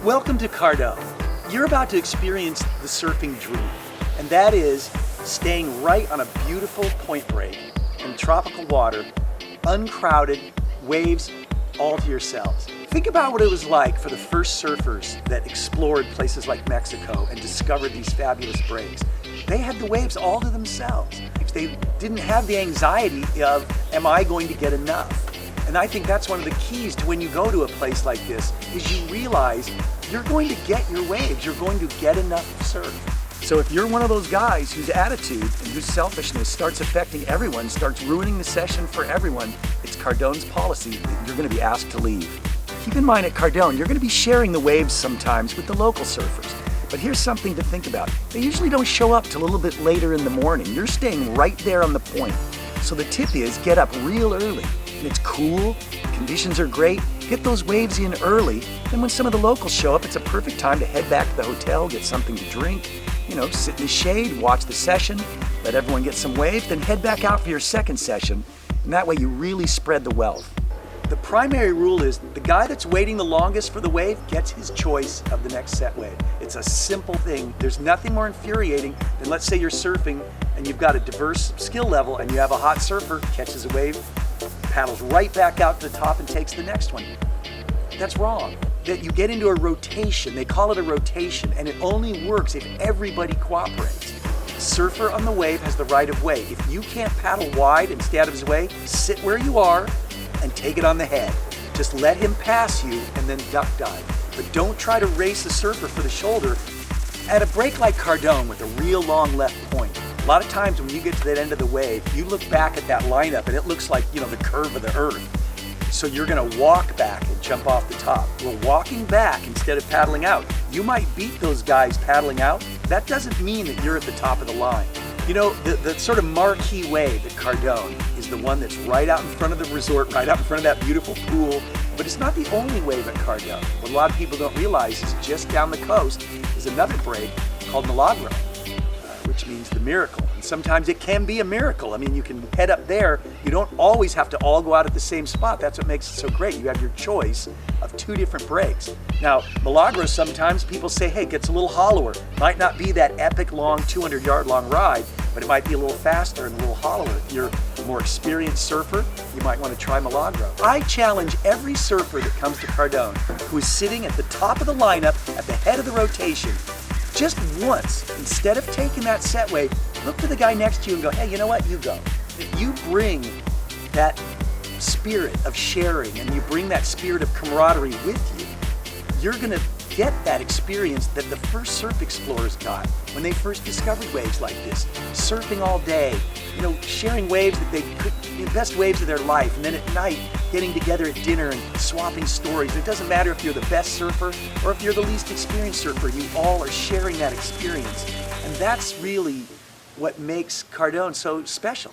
Welcome to Cardon. You're about to experience the surfing dream, and that is staying right on a beautiful point break in tropical water, uncrowded, waves all to yourselves. Think about what it was like for the first surfers that explored places like Mexico and discovered these fabulous breaks. They had the waves all to themselves. They didn't have the anxiety of, am I going to get enough? And I think that's one of the keys to when you go to a place like this, is you realize you're going to get your waves, you're going to get enough surf. So if you're one of those guys whose attitude and whose selfishness starts affecting everyone, starts ruining the session for everyone, it's Cardon's policy that you're going to be asked to leave. Keep in mind at Cardon, you're going to be sharing the waves sometimes with the local surfers. But here's something to think about. They usually don't show up till a little bit later in the morning. You're staying right there on the point. So the tip is get up real early. And it's cool, conditions are great, get those waves in early, and when some of the locals show up, it's a perfect time to head back to the hotel, get something to drink, sit in the shade, watch the session, let everyone get some waves, then head back out for your second session, and that way you really spread the wealth. The primary rule is the guy that's waiting the longest for the wave gets his choice of the next set wave. It's a simple thing. There's nothing more infuriating than, let's say you're surfing and you've got a diverse skill level and you have a hot surfer, catches a wave, paddles right back out to the top and takes the next one. That's wrong. That you get into a rotation, they call it a rotation, and it only works if everybody cooperates. Surfer on the wave has the right of way. If you can't paddle wide and stay out of his way, sit where you are and take it on the head. Just let him pass you and then duck dive. But don't try to race the surfer for the shoulder. At a break like Cardon with a real long left point, a lot of times when you get to that end of the wave, you look back at that lineup and it looks like, the curve of the earth. So you're gonna walk back and jump off the top. Well, walking back instead of paddling out, you might beat those guys paddling out. That doesn't mean that you're at the top of the line. The sort of marquee wave at Cardon is the one that's right out in front of the resort, right out in front of that beautiful pool. But it's not the only wave at Cardon. What a lot of people don't realize is just down the coast is another break called Milagro, which means the miracle. And sometimes it can be a miracle. I mean, you can head up there. You don't always have to all go out at the same spot. That's what makes it so great. You have your choice of two different breaks. Now, Milagro, sometimes people say, hey, it gets a little hollower. Might not be that epic long, 200-yard long ride, but it might be a little faster and a little hollower. If you're a more experienced surfer, you might want to try Milagro. I challenge every surfer that comes to Cardon who is sitting at the top of the lineup, at the head of the rotation, just once, instead of taking that set wave, look to the guy next to you and go, hey, you know what, you go. If you bring that spirit of sharing and you bring that spirit of camaraderie with you, you're gonna get that experience that the first surf explorers got when they first discovered waves like this. Surfing all day, sharing waves that they could, the best waves of their life, and then at night, getting together at dinner and swapping stories. It doesn't matter if you're the best surfer or if you're the least experienced surfer, you all are sharing that experience. And that's really what makes Cardon so special.